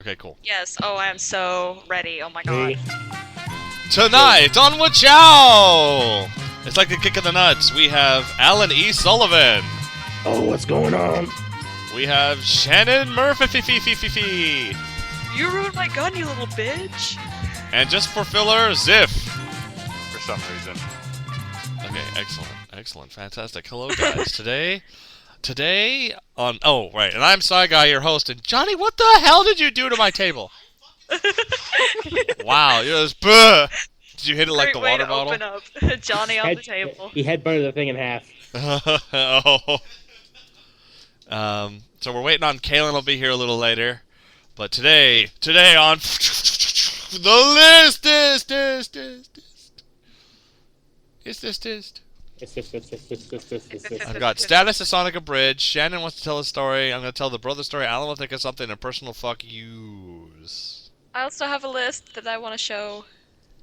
Okay, cool. Yes. Oh, I am so ready. Oh my god. Me. Tonight on Whachow! It's like the kick of the nuts. We have Alan E. Sullivan. Oh, what's going on? We have Shannon Murphy. You ruined my gun, you little bitch. And just for filler, Ziff. For some reason. Okay, excellent, fantastic. Hello, guys. Today on... Oh, right. And I'm Sci Guy, your host. And Johnny, what the hell did you do to my table? Wow, you're just... Did you hit it like Great the way water to bottle? open up Johnny on the table. He headbutted the thing in half. Oh. So we're waiting on Kalen. Will be here a little later. But today on the list is I've got status of Sonic Bridge. Shannon wants to tell a story. I'm going to tell the brother story. Alan will think of something and personal fuck yous. I also have a list that I want to show.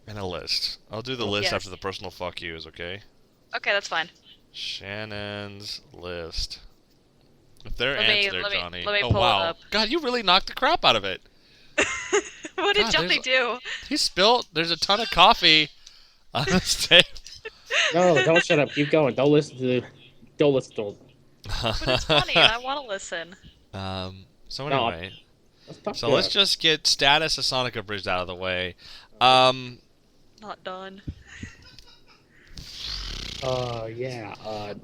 And a list. I'll do the list Yes. after the personal fuck yous, okay? Okay, that's fine. Shannon's list. If they're Let me- answered, let me- Johnny. let me Oh pull it wow. up. God, you really knocked the crap out of it. What did God, Johnny do? He spilled. There's a ton of coffee on the table. No, don't shut up. Keep going. Don't listen to. Don't listen to him. But it's funny, and I want to listen. So No, anyway, Let's let's just get status of Sonic Bridge out of the way. Not done. Yeah.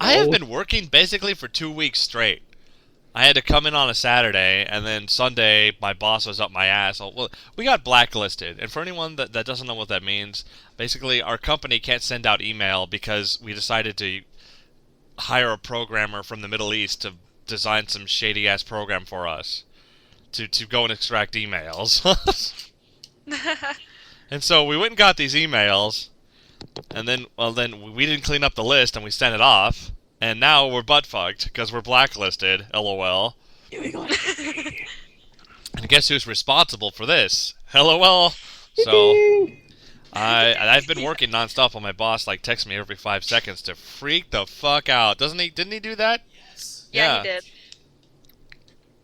I have no. been working basically for 2 weeks straight. I had to come in on a Saturday, and then Sunday my boss was up my ass. Well, we got blacklisted, and for anyone that doesn't know what that means, basically our company can't send out email because we decided to hire a programmer from the Middle East to design some shady ass program for us to go and extract emails. And so we went and got these emails, and then we didn't clean up the list and we sent it off. And now we're butt fucked because we're blacklisted. LOL. And guess who's responsible for this? LOL. So I've been working nonstop while my boss like texts me every 5 seconds to freak the fuck out. Doesn't he? Didn't he do that? Yeah, he did.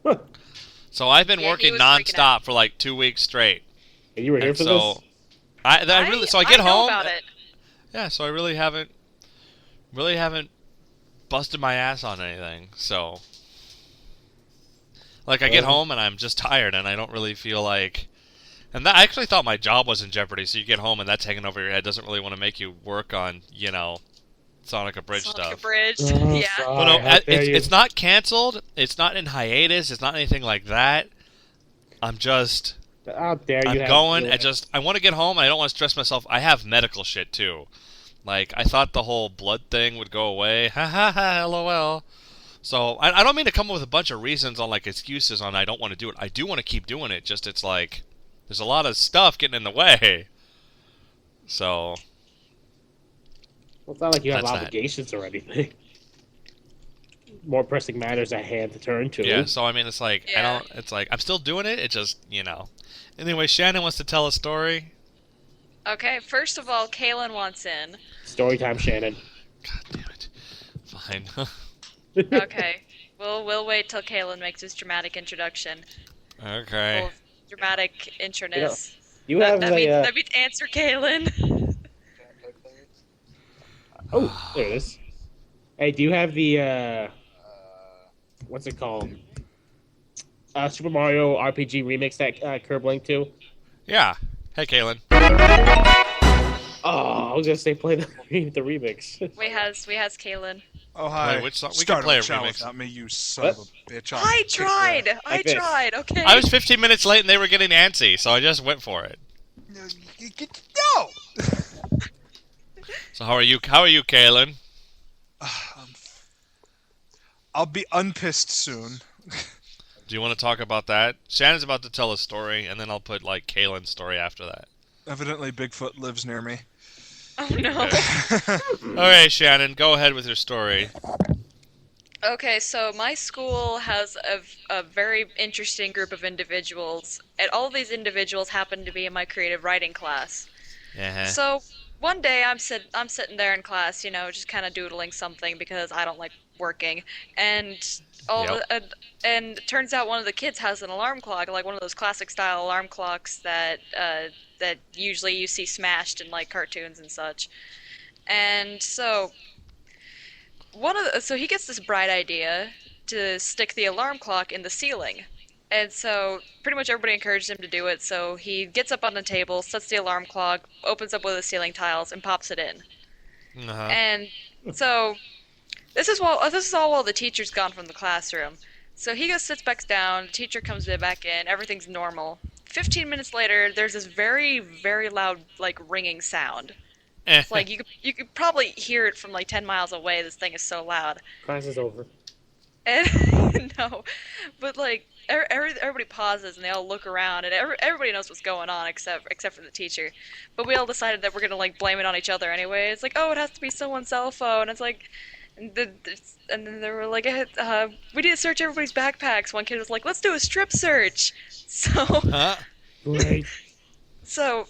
Huh. So I've been Yeah, he working was freaking out. nonstop for like 2 weeks straight. And you were here And for so this? I get know home. about it. Yeah, so I really haven't busted my ass on anything. So like I get home and I'm just tired and I don't really feel like. And I actually thought my job was in jeopardy. So you get home and that's hanging over your head. Doesn't really want to make you work on Sonic Bridge Sonic stuff. Bridge. Oh, Yeah. sorry. Well, no, How dare you. it's not canceled. It's not in hiatus. It's not anything like that. I'm How dare you? going. I want to get home. And I don't want to stress myself. I have medical shit too. Like I thought the whole blood thing would go away. Ha ha ha. LOL. So I don't mean to come up with a bunch of reasons on like excuses on I don't want to do it. I do want to keep doing it. Just it's like there's a lot of stuff getting in the way. So Well, it's not like you have That's that. obligations or anything. More pressing matters at hand to turn to. yeah. So I mean, it's like I Yeah. don't. It's like I'm still doing it. It just Anyway, Shannon wants to tell a story. Okay, first of all, Kalen wants in. Story time, Shannon. God damn it. Fine. Okay, we'll wait till Kalen makes his dramatic introduction. Okay. Well, dramatic introness. You have that means answer Kalen. Oh, there it is. Hey, do you have the what's it called? Super Mario RPG remix that Curb linked to? Yeah. Hey, Kaylin. Oh, I was gonna say play the remix. we has Kalen. Oh, hi. Wait, which song? We can Start play a Whachow remix. without me, you son What? of a bitch. I tried. I Like this. tried. Okay. I was 15 minutes late and they were getting antsy, so I just went for it. No! So how are you, Kaylin? I'll be unpissed soon. Do you want to talk about that? Shannon's about to tell a story, and then I'll put like Kaylin's story after that. Evidently, Bigfoot lives near me. Oh no. Okay, Shannon, go ahead with your story. Okay, so my school has a very interesting group of individuals, and all of these individuals happen to be in my creative writing class. Yeah. So one day I'm sitting there in class, just kind of doodling something because I don't like working, and all Yep. the, and it turns out one of the kids has an alarm clock, like one of those classic style alarm clocks that usually you see smashed in like cartoons and such. And so so he gets this bright idea to stick the alarm clock in the ceiling. And so pretty much everybody encouraged him to do it. So he gets up on the table, sets the alarm clock, opens up one of the ceiling tiles, and pops it in. Uh-huh. And so this is all while the teacher's gone from the classroom. So he goes sits back down. The teacher comes back in. Everything's normal. 15 minutes later, there's this very very loud like ringing sound. It's like you could probably hear it from like 10 miles away. This thing is so loud. Class is over. And no, but like everybody pauses and they all look around and everybody knows what's going on except for the teacher. But we all decided that we're gonna like blame it on each other anyway. It's like, oh, it has to be someone's cell phone. It's like, and then they were like, we need to search everybody's backpacks. One kid was like, let's do a strip search. So Huh? Great. so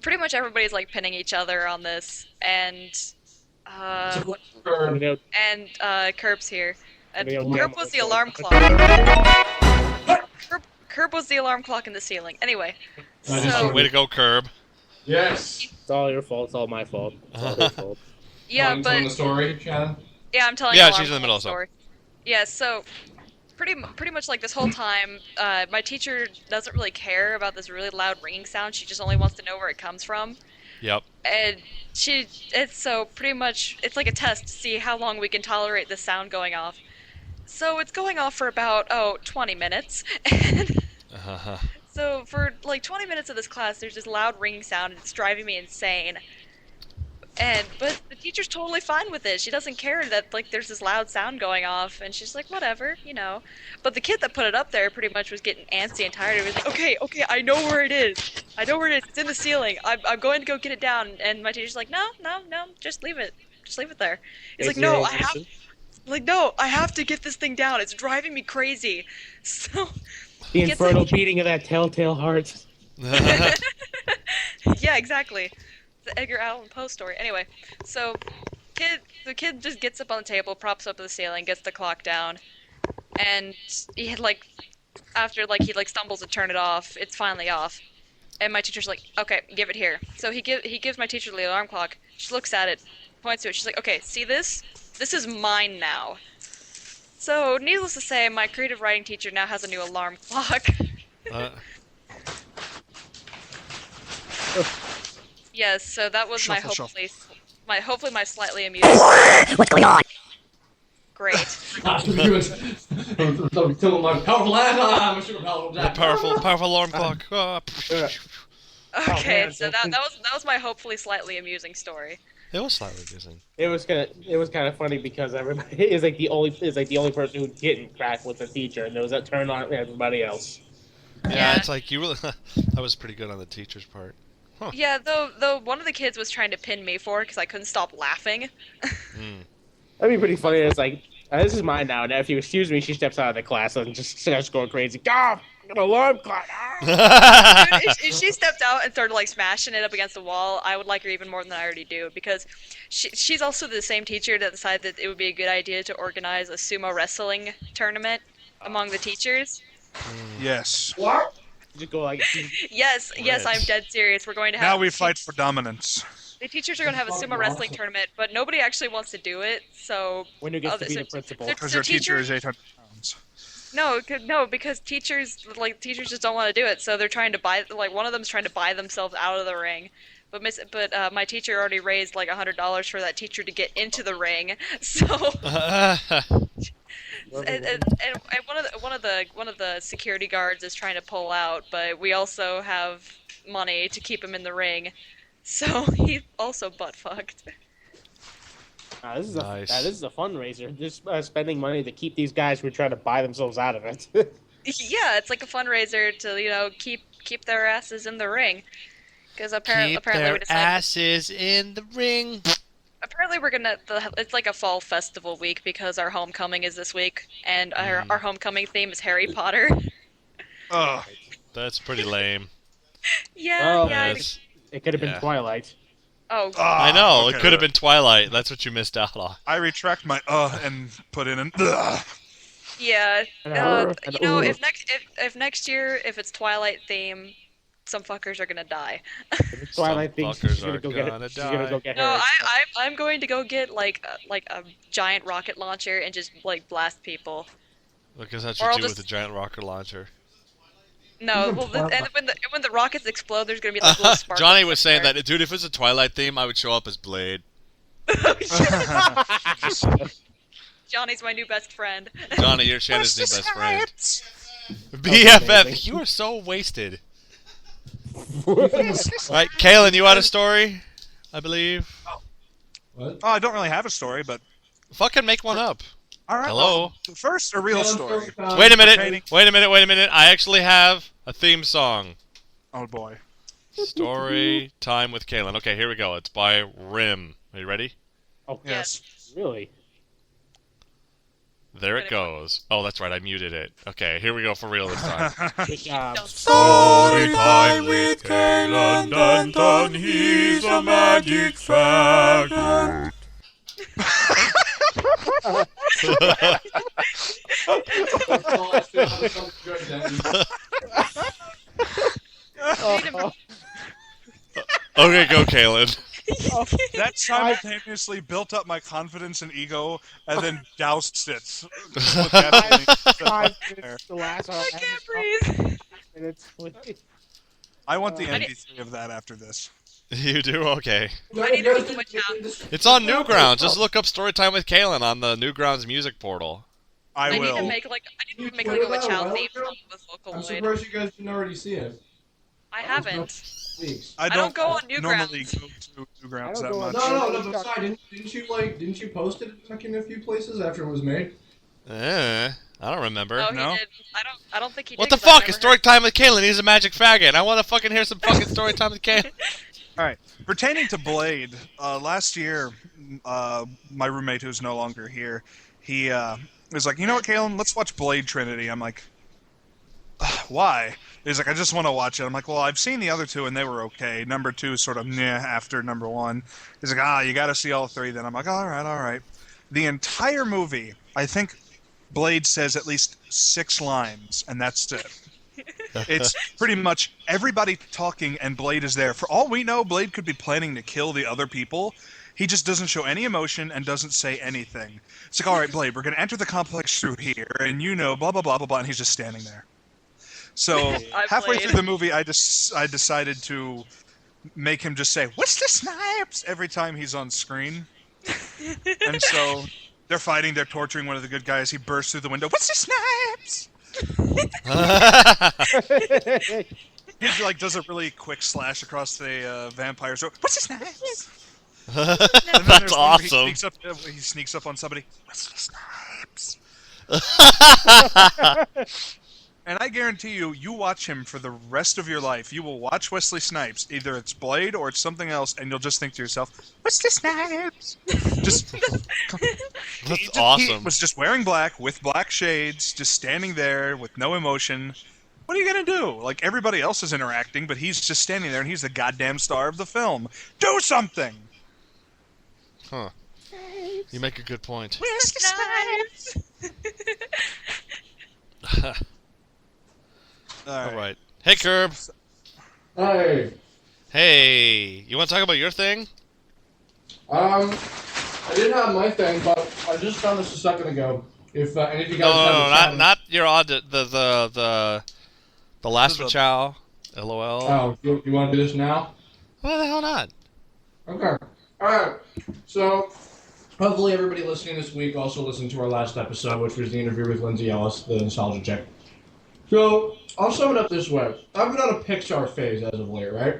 pretty much everybody's like pinning each other on this, and You know, Curb's here. And Yeah, Curb yeah. was the alarm clock. Curb was the alarm clock in the ceiling. Anyway, so Way to go, Curb. Yes. it's all your fault. It's all my fault. It's all your fault. yeah, You telling the but story, Shannon? yeah, I'm telling. Yeah, alarm she's in the middle of clock story. Yeah, so pretty much like this whole time, my teacher doesn't really care about this really loud ringing sound. She just only wants to know where it comes from. Yep. And it's so pretty much it's like a test to see how long we can tolerate this sound going off. So it's going off for about 20 minutes. And Uh-huh. so for like 20 minutes of this class, there's this loud ringing sound, and it's driving me insane. But the teacher's totally fine with it. She doesn't care that like there's this loud sound going off, and she's like, whatever, you know. But the kid that put it up there pretty much was getting antsy and tired. He was like, okay, I know where it is. I know where it is. It's in the ceiling. I'm going to go get it down. And my teacher's like, no, just leave it. Just leave it there. He's like, no, I have to get this thing down. It's driving me crazy. So The gets infernal it- beating of that telltale heart. yeah, exactly. The Edgar Allan Poe story. Anyway, so the kid just gets up on the table, props up to the ceiling, gets the clock down, and he had like after like he like stumbles to turn it off, it's finally off. And my teacher's like, okay, give it here. So he gives my teacher the alarm clock. She looks at it, points to it. She's like, okay, see this? This is mine now. So needless to say, my creative writing teacher now has a new alarm clock. Uh, Yes, so that was Shuffle, hopefully my slightly amusing. What's going on? Great. Until my powerful I'm a super powerful the Jack. powerful alarm clock. Okay, man, so that was my hopefully slightly amusing story. It was slightly amusing. It was kind of funny because everybody is like the only person who didn't crack was the teacher, and there was that turn on everybody else. Yeah, Yeah. it's like you really. That was pretty good on the teacher's part. Yeah, though one of the kids was trying to pin me for it because I couldn't stop laughing. That'd be pretty funny. It's like this is mine now. Now, if you excuse me, she steps out of the class and just starts going crazy. God, an alarm clock. Ah! Dude, if she stepped out and started like smashing it up against the wall, I would like her even more than I already do because she's also the same teacher that decided that it would be a good idea to organize a sumo wrestling tournament among the teachers. Yes. What? Just go like. Yes, I'm Rich. dead serious. We're going to have Now we fight for dominance. the teachers are going to have a sumo wrestling tournament, but nobody actually wants to do it. So Winner gets to Oh, be so- the principal. so- Because so your teacher teachers- is 800 pounds. no, because teachers just don't want to do it. So they're trying to buy one of them's trying to buy themselves out of the ring. But my teacher already raised like $100 for that teacher to get into the ring. So and one of the security guards is trying to pull out, but we also have money to keep him in the ring. So he's also butt fucked. This Nice. is a fundraiser. Just spending money to keep these guys who are trying to buy themselves out of it. Yeah, it's like a fundraiser to keep their asses in the ring. Because apparently Keep we their decided asses in the ring. apparently we're gonna it's like a fall festival week because our homecoming is this week, and our homecoming theme is Harry Potter. Ugh. That's pretty lame. Yeah, Well, yeah. That's- It could have been Yeah. Twilight. Oh, I know, it okay. could have been Twilight. That's what you missed out on. I retract my and put in an yeah. And You know, ooh. if next year if it's Twilight theme, some fuckers are gonna die. Twilight thinks fuckers she's gonna are go get it. gonna She's gonna go die. get No, her. I'm going to go get like a giant rocket launcher and just like blast people. Because that's Or what I'll you do with just- a giant rocket launcher. No, Even well, Twilight. and when the rockets explode, there's gonna be like little sparkles. Johnny was saying everywhere. that, dude, if it's a Twilight theme, I would show up as Blade. Johnny's my new best friend. Johnny, you're Shannon's new Wesley best friend. amazing. BFF, you are so wasted. Right, Kaylin, you had a story, I believe. What? Oh, I don't really have a story, but Fucking make one up. all right. Hello? Well, first, a real story. Wait a minute. pertaining- Wait a minute. I actually have a theme song. Oh boy. Story time with Kaylin. Okay, here we go. It's by Rim. Are you ready? Oh, Yes. really? There it goes. Oh, that's right. I muted it. Okay, here we go for real this time. Good job. Story time with Kaylin Denton. He's a magic faggot. Okay, go, Kaylin. That simultaneously built up my confidence and ego, and then doused it. with gasoline. 5 minutes to last. I can't breathe. Minutes, please. I want the I need- MP3 of that after this. You do? Okay. I need to put the Whachow. It's on Newgrounds. Just look up Storytime with Kaylin on the Newgrounds music portal. I I need to will. make like a Whachow theme song with I'm Vocaloid. surprised you guys didn't already see it. I haven't. Weeks. I don't go on normally Newgrounds. go to Newgrounds I that don't go on- much. No, but sorry, didn't you post it like in a few places after it was made? I don't remember. No, No? he did. I don't think he What did. the 'cause I've fuck? It's never Storytime with Kaylin. He's a magic faggot. I want to fucking hear some fucking Storytime with Kaylin. All right. Pertaining to Blade, last year, my roommate, who's no longer here, he was like, you know what, Kalen, let's watch Blade Trinity. I'm like, why? He's like, I just want to watch it. I'm like, well, I've seen the other two, and they were okay. Number two is sort of meh after number one. He's like, you got to see all three then. I'm like, all right. The entire movie, I think Blade says at least 6 lines, and that's it. It's pretty much everybody talking, and Blade is there. For all we know, Blade could be planning to kill the other people. He just doesn't show any emotion and doesn't say anything. It's like, all right, Blade, we're going to enter the complex through here, and you know, blah, blah, blah, blah, blah, and he's just standing there. So halfway Blade. through the movie, I decided to make him just say, "What's the snipes?" every time he's on screen. And so they're fighting, they're torturing one of the good guys. He bursts through the window, "What's the snipes?" He like does a really quick slash across the vampire. So, "What's the snipes?" And then That's there's one where awesome. He sneaks up on somebody. "What's the snipes?" And I guarantee you, you watch him for the rest of your life. You will watch Wesley Snipes. Either it's Blade or it's something else, and you'll just think to yourself, "What's the Snipes?" Just That's He awesome. was just wearing black with black shades, just standing there with no emotion. What are you gonna do? Like, everybody else is interacting, but he's just standing there, and he's the goddamn star of the film. Do something! Huh. You make a good point. Where's the Snipes? All right. Hey, Curb. Hey, Hey, you want to talk about your thing? I didn't have my thing, but I just found this a second ago. If any of you No, guys have a challenge- not your odd. The last This is Whachow. LOL. Oh, you want to do this now? Why the hell not? Okay. Alright. So, hopefully everybody listening this week also listened to our last episode, which was the interview with Lindsay Ellis, the nostalgia chick. So, I'll sum it up this way. I've been on a Pixar phase as of late, right?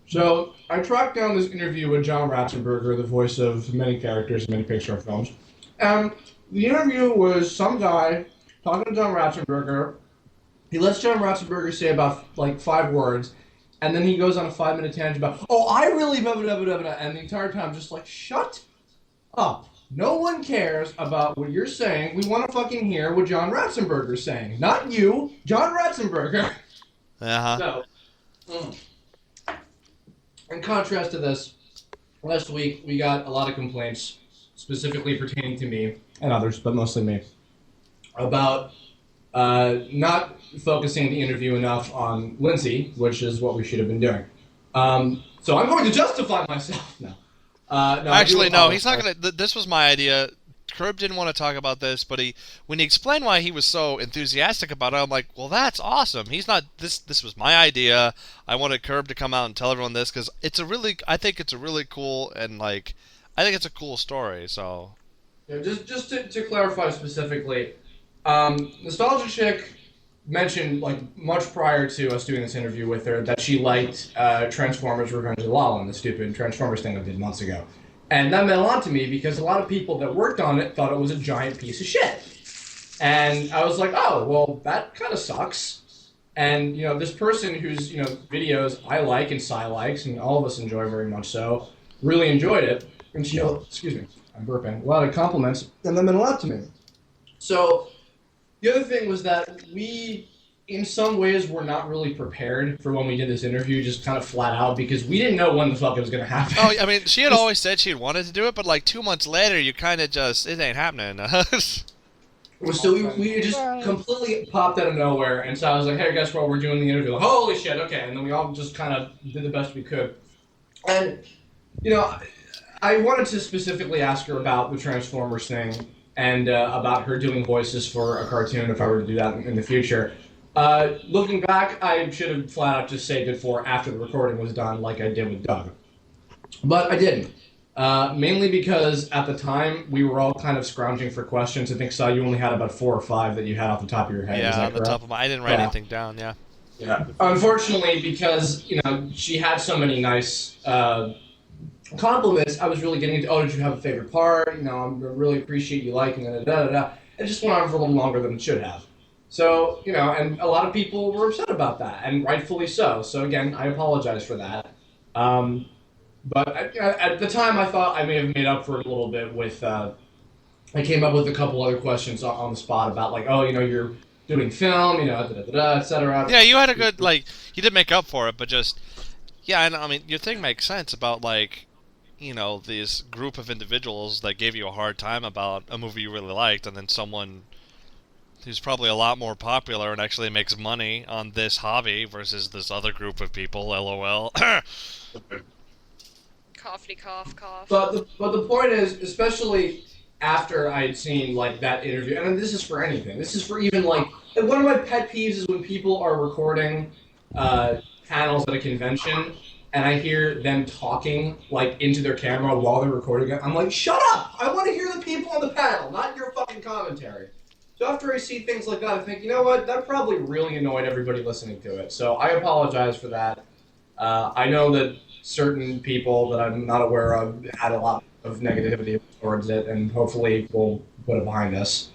So, I tracked down this interview with John Ratzenberger, the voice of many characters in many Pixar films. And the interview was some guy talking to John Ratzenberger. He lets John Ratzenberger say about, 5 words, and then he goes on a 5-minute tangent about, I really blah, blah, blah, blah, blah, and the entire time just shut up. No one cares about what you're saying. We want to fucking hear what John Ratzenberger's saying. Not you, John Ratzenberger. Uh huh. So, in contrast to this, last week we got a lot of complaints, specifically pertaining to me and others, but mostly me, about not focusing the interview enough on Lindsay, which is what we should have been doing. So I'm going to justify myself now. No, Actually, no, he's not gonna. This was my idea. Curb didn't want to talk about this, but when he explained why he was so enthusiastic about it, I'm like, well, that's awesome. He's not. This was my idea. I wanted Curb to come out and tell everyone this because I think it's a really cool and like, I think it's a cool story. So, yeah, just to clarify specifically, Nostalgia Chick mentioned like much prior to us doing this interview with her that she liked Transformers: Revenge of the Lalin, the stupid Transformers thing I did months ago. And that meant a lot to me because a lot of people that worked on it thought it was a giant piece of shit. And I was like, oh, well, that kind of sucks. And, this person whose, videos I like and Cy likes, and all of us enjoy very much so, really enjoyed it. And she, excuse me, I'm burping, a lot of compliments, and that meant a lot to me. So, the other thing was that we, in some ways, were not really prepared for when we did this interview, just kind of flat out, because we didn't know when the fuck it was going to happen. oh, I mean, she had always said she wanted to do it, but like 2 months later, you kind of just it ain't happening. So we just completely popped out of nowhere, and so I was like, hey, guess what, we're doing the interview. Like, holy shit, okay, and then we all just kind of did the best we could. And, I wanted to specifically ask her about the Transformers thing, and about her doing voices for a cartoon if I were to do that in the future. Looking back, I should have flat out just saved it for after the recording was done, like I did with Doug. But I didn't. Mainly because at the time we were all kind of scrounging for questions. I think, Si, you only had about 4 or 5 that you had off the top of your head. Yeah, on the top of I didn't write anything down. Yeah. Yeah. Unfortunately, because she had so many nice compliments, I was really getting into. Oh, did you have a favorite part? I really appreciate you liking it. It just went on for a little longer than it should have. So, and a lot of people were upset about that, and rightfully so. So again, I apologize for that. But at the time, I thought I may have made up for it a little bit with. I came up with a couple other questions on the spot about like, oh, you're doing film, etc. Yeah, you had a good you did make up for it, but just and I mean your thing makes sense about like, this group of individuals that gave you a hard time about a movie you really liked, and then someone who's probably a lot more popular and actually makes money on this hobby versus this other group of people. LOL. Coughy cough cough. But the point is, especially after I'd seen like that interview, and this is for anything. This is for even like one of my pet peeves is when people are recording panels at a convention, and I hear them talking like into their camera while they're recording it. I'm like, shut up! I want to hear the people on the panel, not your fucking commentary. So after I see things like that, I think, you know what? That probably really annoyed everybody listening to it. So I apologize for that. I know that certain people that I'm not aware of had a lot of negativity towards it, and hopefully we'll put it behind us.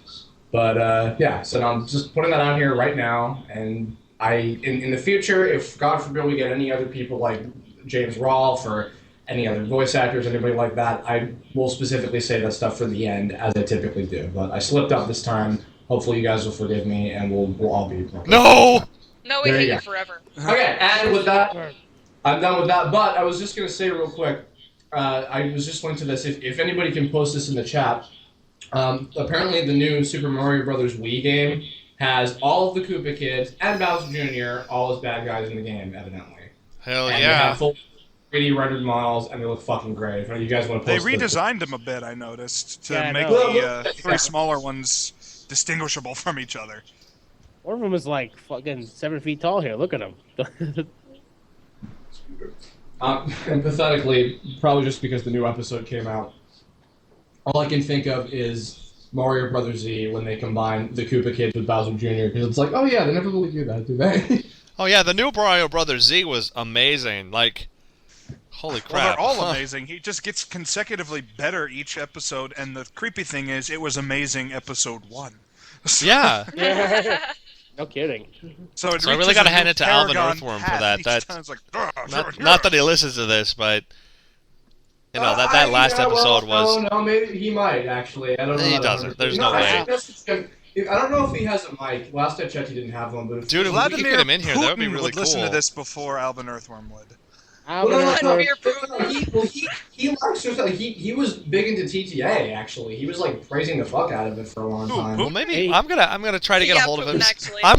But so I'm just putting that out here right now, and in the future, if God forbid we get any other people like James Rolfe or any other voice actors, anybody like that, I will specifically say that stuff for the end, as I typically do. But I slipped up this time. Hopefully you guys will forgive me, and we'll all be okay. No! No, we hate you forever. Okay, and with that, I'm done with that. But I was just going to say real quick, I was just linked to this. If anybody can post this in the chat, apparently the new Super Mario Brothers Wii game has all of the Koopa kids and Bowser Jr. all as bad guys in the game, evidently. Hell and yeah! They have full 3D rendered models, and they look fucking great. If you guys want to post They redesigned them a bit, I noticed, to make the 3 smaller ones distinguishable from each other. One of them is like fucking 7 feet tall here. Look at him. And pathetically, probably just because the new episode came out, all I can think of is Mario Brothers Z when they combine the Koopa kids with Bowser Jr. Because it's like, oh yeah, they never really do that, do they? Oh yeah, the new Mario Brothers Z was amazing. Like, holy crap! Well, they're all amazing. He just gets consecutively better each episode, and the creepy thing is, it was amazing episode 1. Yeah. No kidding. So I really got to hand it to Alvin Earthworm for that. That's like, not that he listens to this, but that last episode was. No, maybe he might actually. I don't know. He doesn't. There's no way. I don't know if he has a mic. Last I checked, he didn't have one. But dude, if we could get him in here, that would be really would cool. Listen to this before Alvin Earthworm would. I'm Well, not no, sure. Beer Putin. he likes to, he was big into TTA actually. He was like praising the fuck out of it for a long Who, time. Well, maybe Hey. I'm gonna try to get a Yeah, hold of Putin, him. actually. I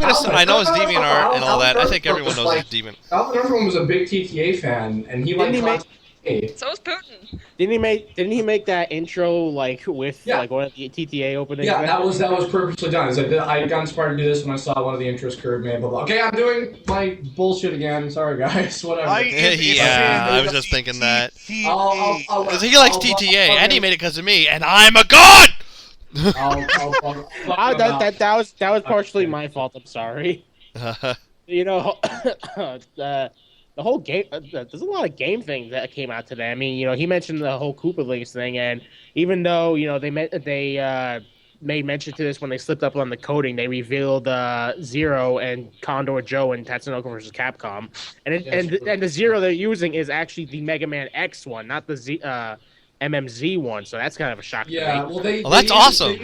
know his Alvin, DeviantArt and all that. I think Alvin everyone was knows like- his Deviant. Alvin Irvin was a big TTA fan, and he Didn't liked he make- TTA. So is Putin. Didn't he make that intro like with Yeah. like one of the TTA openings? Yeah, there? that was purposely done. It's like, I got inspired to do this when I saw one of the intros curve made. Blah blah. Okay, I'm doing my bullshit again. Sorry guys, whatever. Yeah, I was just thinking that. I'll Because he likes TTA, and he made it because of me, and I'm a god! That was partially my fault. I'm sorry. You know, the whole game. There's a lot of game things that came out today. I mean, you know, he mentioned the whole Koopa Links thing, and even though you know they made mention to this when they slipped up on the coding, they revealed Zero and Condor Joe and Tatsunoko versus Capcom, and the Zero they're using is actually the Mega Man X one, not the MMZ one. So that's kind of a shock. Yeah, to me. well, they. Well, that's awesome.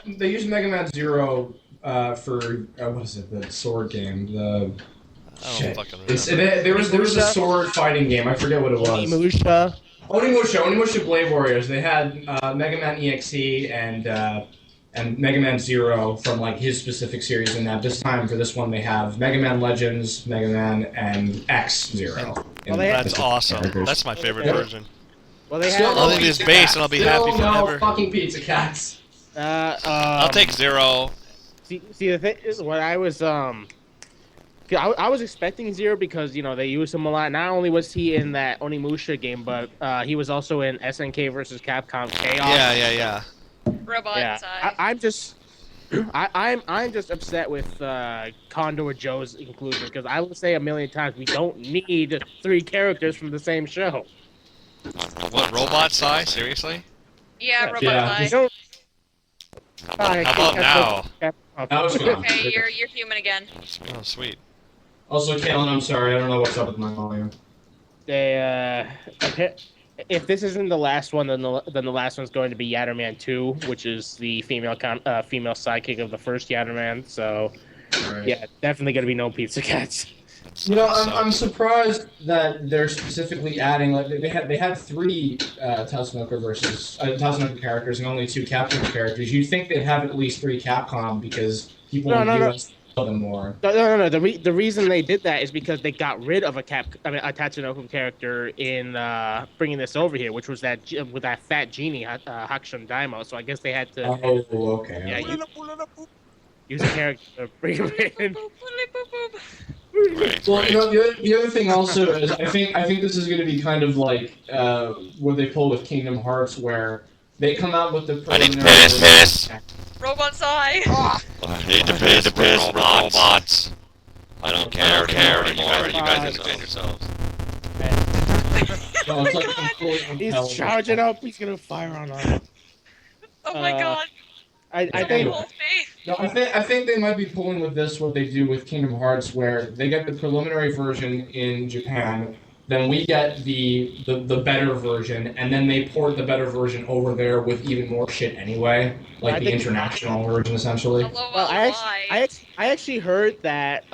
They use Mega Man Zero for what is it? The sword game. The I don't shit. fucking It's, remember. there was a sword fighting game. I forget what it was. Onimusha. Onimusha Blade Warriors. They had Mega Man EXE and Mega Man Zero from like his specific series. And this time for this one, they have Mega Man Legends, Mega Man, and X Zero. Well, they had- That's awesome. That's my favorite version. Well, they Still had. I'll no leave this Pizza base Cats. and I'll be Still happy no forever. fucking Pizza Cats. I'll take Zero. See, the thing is, what I was I was expecting Zero because you know they used him a lot. Not only was he in that Onimusha game, but he was also in SNK versus Capcom Chaos. Yeah. Robot Yeah. inside. I'm just, I'm just upset with Condor Joe's inclusion because I will say a million times we don't need 3 characters from the same show. What, Robot Psy? Seriously? Yeah, Robot Yeah. You Eye. don't- How about now? That was fun. Okay, you're human again. Oh, sweet. Also, Kalen, I'm sorry. I don't know what's up with my volume. They if this isn't the last one, then the last one's going to be Yatterman 2, which is the female female sidekick of the first Yatterman. So Right. yeah, definitely going to be no Pizza Cats. You know, I'm surprised that they're specifically adding like they had 3 Tatsunoko versus Tatsunoko characters and only 2 Capcom characters. You'd think they'd have at least 3 Capcom because people in the US love them more. No. The reason they did that is because they got rid of a Tatsunoko character in bringing this over here, which was that with that fat genie Hakushun Daimo. So I guess they had to Oh, okay. Yeah, use a character to bring him in. Right, Well, right. you know, the other thing also is I think this is going to be kind of like what they pull with Kingdom Hearts, where they come out with the I need to preliminary piss. Robot Eye. I need to piss robots. I don't care anymore. You guys understand yourselves. No, it's like completely He's compelled. charging up. He's gonna fire on us. Oh my god. I Don't think hold me. No, I think they might be pulling with this what they do with Kingdom Hearts, where they get the preliminary version in Japan, then we get the better version, and then they port the better version over there with even more shit anyway, like I the think- international version essentially. Hello, Well, why? I actually heard that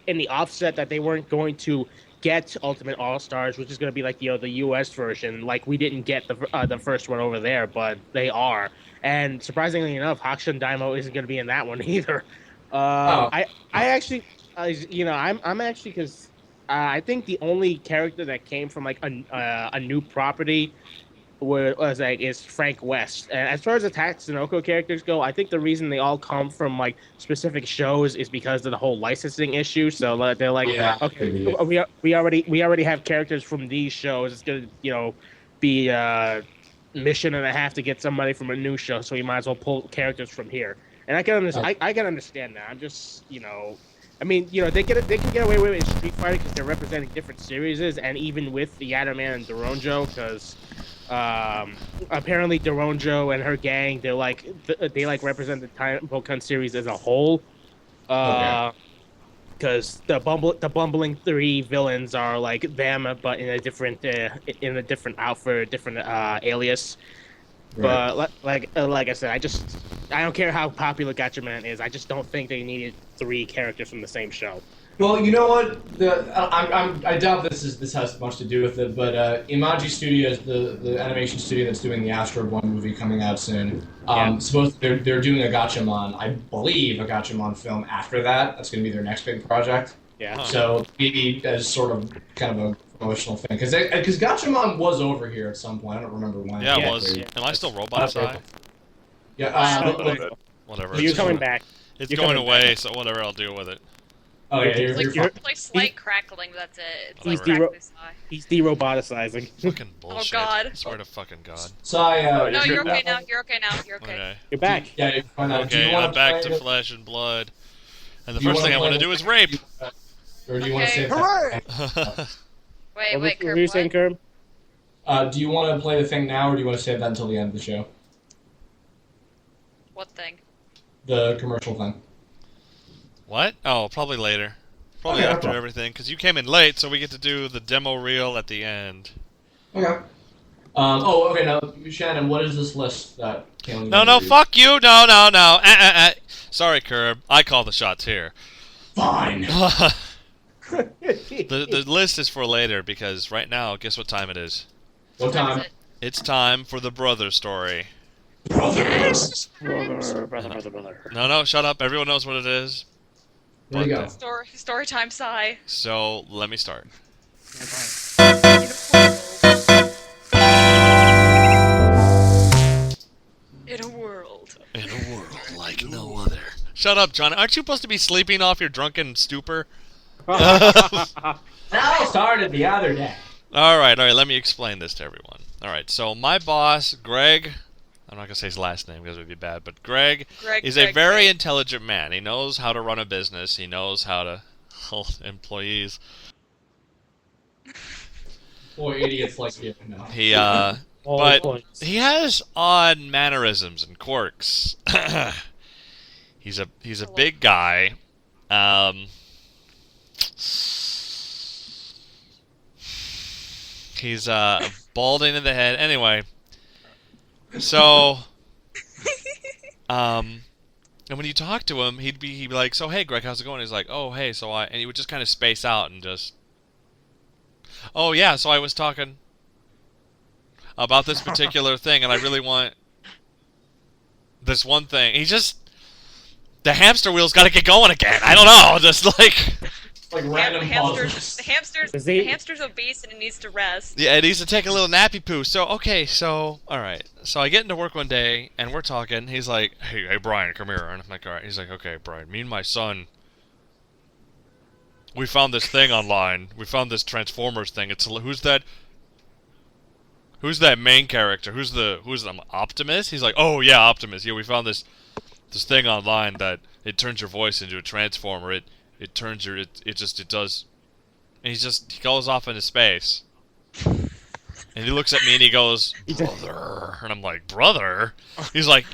in the offset that they weren't going to get Ultimate All Stars, which is going to be like the U.S. version. Like we didn't get the first one over there, but they are. And surprisingly enough, Hakushun Daimo isn't going to be in that one either. I actually, I'm actually because I think the only character that came from like a new property is Frank West. And as far as the Tatsunoko characters go, I think the reason they all come from like specific shows is because of the whole licensing issue. So they're like, Yeah. okay, we already have characters from these shows. It's gonna be mission and a half to get somebody from a new show. So we might as well pull characters from here. And I can understand. I can understand that. I'm just I mean, they can get away with it in Street Fighter because they're representing different series, and even with the Yatterman and Doronjo, because apparently Doronjo and her gang, they represent the Bokan series as a whole. Because the bumbling 3 villains are like them, but in a different outfit, different alias. Right. But like I said, I don't care how popular Gatchaman is. I just don't think they needed 3 characters from the same show. Well, you know what? I doubt this has much to do with it, but Imaji Studios, the animation studio that's doing the Asteroid One movie coming out soon, supposedly they're doing a Gatchaman, I believe, a Gatchaman film after that. That's going to be their next big project. Yeah. Huh. So maybe as sort of kind of a promotional thing, because Gatchaman was over here at some point. I don't remember when. Yeah, it Yeah, was. yeah. Am I still Robot Eye? Yeah. Whatever. You're It's, coming back. it's you're going coming away, back. so whatever, I'll deal with it. Oh yeah, It's you're like fine. Like slight crackling, but that's it. It's He's like the crackly sigh. He's de-roboticizing. Fucking bullshit. God. I swear to fucking God. Sai, No, you're you're okay back. now. You're okay now. You're okay. Okay. You're back. Yeah, you're fine now. Do Okay, you wanna I'm back play to the- flesh and blood. And the Do you first thing I wanna want to play do the- is rape. Or do you want to Okay. save Hooray! that? Wait, What wait, were Kurt, you what? saying, Kerm? Do you want to play the thing now, or do you want to save that until the end of the show? What thing? The commercial thing. What? Oh, probably later. Probably Okay, no after problem. everything, because you came in late, so we get to do the demo reel at the end. Okay. Okay. Now, Shannon, what is this list that Kaylin? No, fuck you! No. Sorry, Curb. I call the shots here. Fine. The list is for later, because right now, guess what time it is? What What time? is it? It's time for the brother story. Brothers. Brother. No, shut up. Everyone knows what it is. There you go. Story time sigh. So, let me start. In a world. In a world like no other. Shut up, John. Aren't you supposed to be sleeping off your drunken stupor? That all started the other day. Alright, let me explain this to everyone. Alright, so my boss, Greg, I'm not going to say his last name because it would be bad, but Greg is a very intelligent man. He knows how to run a business. He knows how to hold employees. Boy, idiots like you. No. He, All but points. he has odd mannerisms and quirks. He's a big guy. He's balding in the head. Anyway, so and when you talk to him, he'd be like, "So hey, Greg, how's it going?" He's like, "Oh hey, so I," and he would just kind of space out and just, "Oh yeah, so I was talking about this particular thing, and I really want this one thing." He just, the hamster wheel's got to get going again. I don't know, just like. Like random pauses. The hamster's obese and it needs to rest. Yeah, it needs to take a little nappy poo. So, okay, so, alright. So I get into work one day, and we're talking. He's like, hey, Brian, come here. And I'm like, alright. He's like, okay, Brian, me and my son, we found this thing online. We found this Transformers thing. It's, who's that main character? Who's Optimus? He's like, oh, yeah, Optimus. Yeah, we found this thing online that it turns your voice into a Transformer. It turns your, it does, and he goes off into space. And he looks at me and he goes, brother. And I'm like, brother? He's like,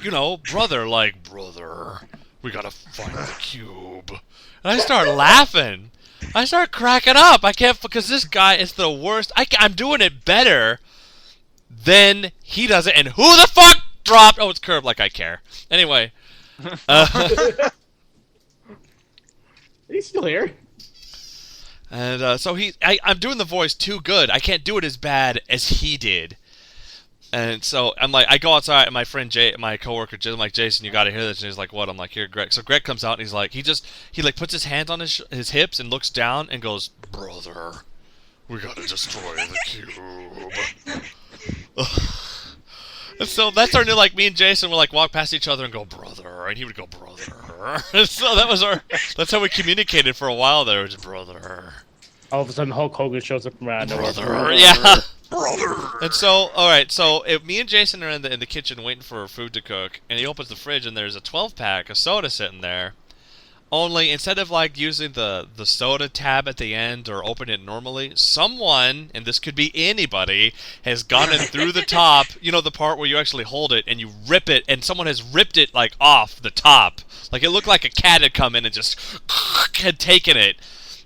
brother, like, brother. We gotta find the cube. And I start laughing. I start cracking up. I can't, because this guy is the worst. I'm doing it better than he does it. And who the fuck dropped? Oh, it's Curved, like I care. Anyway. He's still here. And so I'm doing the voice too good. I can't do it as bad as he did. And so I'm like, I go outside, and my friend my coworker, I'm like, Jason, you gotta hear this. And he's like, what? I'm like, here, Greg. So Greg comes out, and he's like, he puts his hands on his hips and looks down and goes, brother, we gotta destroy the cube. And so that started to, like, me and Jason would, like, walk past each other and go, brother, and he would go, brother. And so that's how we communicated for a while there, was brother. All of a sudden, Hulk Hogan shows up from around nowhere. Brother, yeah. Brother. And so, all right, so me and Jason are in the kitchen waiting for food to cook, and he opens the fridge, and there's a 12-pack of soda sitting there. Only instead of like using the soda tab at the end or open it normally, someone, and this could be anybody, has gone in through the top, the part where you actually hold it and you rip it, and someone has ripped it like off the top. Like it looked like a cat had come in and just had taken it.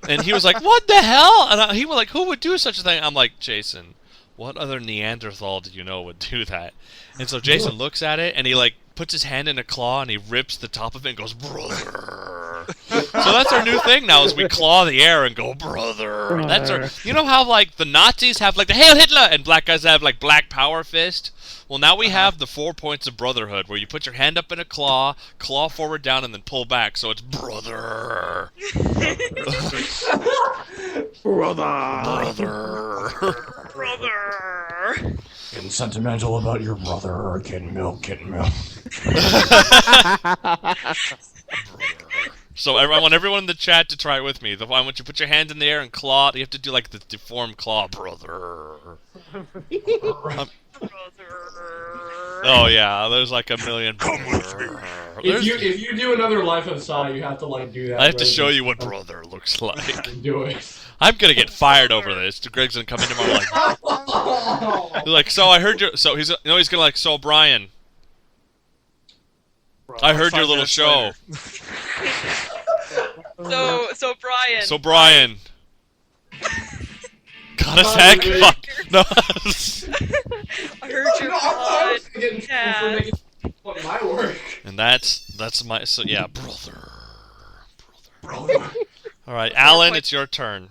And he was like, what the hell? And he was like, who would do such a thing? I'm like, Jason, what other Neanderthal do you know would do that? And so Jason looks at it and he like puts his hand in a claw and he rips the top of it and goes, brother. So that's our new thing now is we claw the air and go, brother. That's our. You know how like the Nazis have like the Hail Hitler and black guys have like Black Power Fist? Well, now we have the 4 points of brotherhood, where you put your hand up in a claw forward, down, and then pull back. So it's brother. Brother. Brother. Getting sentimental about your brother. Getting milk. So I want everyone in the chat to try it with me. I want you to put your hand in the air and claw. You have to do like the deformed claw, brother. Oh yeah, there's like a million. If you do another Life of Sai, you have to like do that. I have to show you what brother looks like. Do it. I'm gonna get fired over this. Greg's gonna come in tomorrow like, so I heard you. So he's he's gonna like, so Brian, I heard your little show. So Brian. So Brian. Got a sec? Fuck. No. I heard your I was pod. gonna get in trouble for making fun of my work. And that's my brother. All right, Alan, it's your turn.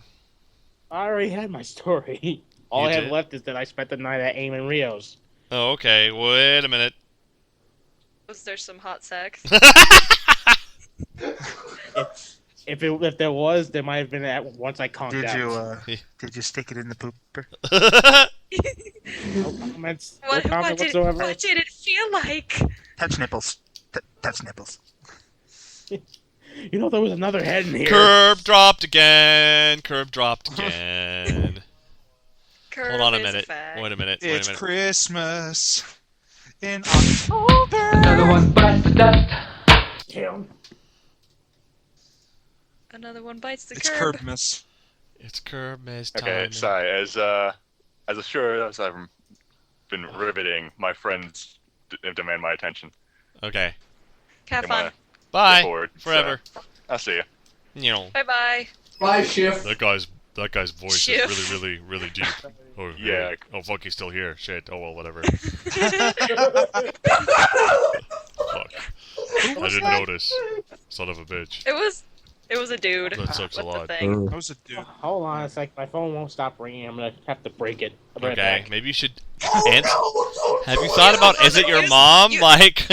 I already had my story. All You I have did? left is that I spent the night at Eamon Rios. Oh, okay. Wait a minute. Was there some hot sex? If there was, there might have been at once I conked out. Did you stick it in the pooper? No comments. No What comment did whatsoever. what did it feel like? Touch nipples. Touch nipples. You know there was another head in here. Curb dropped again. Curb dropped again. Hold on a minute. Wait a minute. It's Christmas in October. Another one bites the dust. Damn. Another one bites the It's curb. Curbmas. It's curb miss time. Okay, Sai, as sure as I've been riveting, my friends demand my attention. Okay. Have Am I fun. Bye. forward? Forever. So, I'll see you. You know, Bye bye. Bye, Shift. that guy's voice Shift. is really deep. Oh, Yeah. Oh fuck, he's still here. Shit. Oh well, whatever. Fuck. I didn't notice. Son of a bitch. It was a dude. That sucks a With the lot. thing. That was a dude. Hold on a sec. My phone won't stop ringing. I'm gonna have to break it. I'll be right Okay, back. maybe you should. Have you thought about? Is it your mom? Like,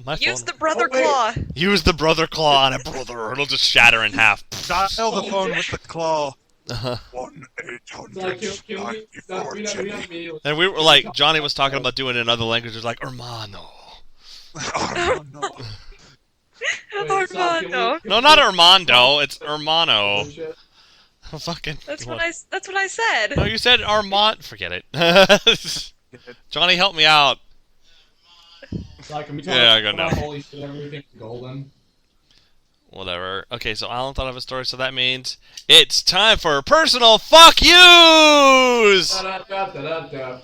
my Use phone. the brother wait. claw. Use the brother claw on a brother. It'll just shatter in half. Dial the phone with the claw. Uh-huh. 1-800. Like, can we not immediately. And we were like, Johnny was talking about doing it in other languages, like hermano. Oh, no. Wait, Sai, can Armando. No, not Armando. It's hermano. Bullshit. Fucking. That's what I said. No, you said Armand. Forget it. Johnny, help me out. Sai, can we talk Yeah, I got about no. holy shit, everything's golden? Whatever. Okay, so Alan thought of a story, so that means it's time for personal fuck yous. Da-da-da-da-da-da. Fuck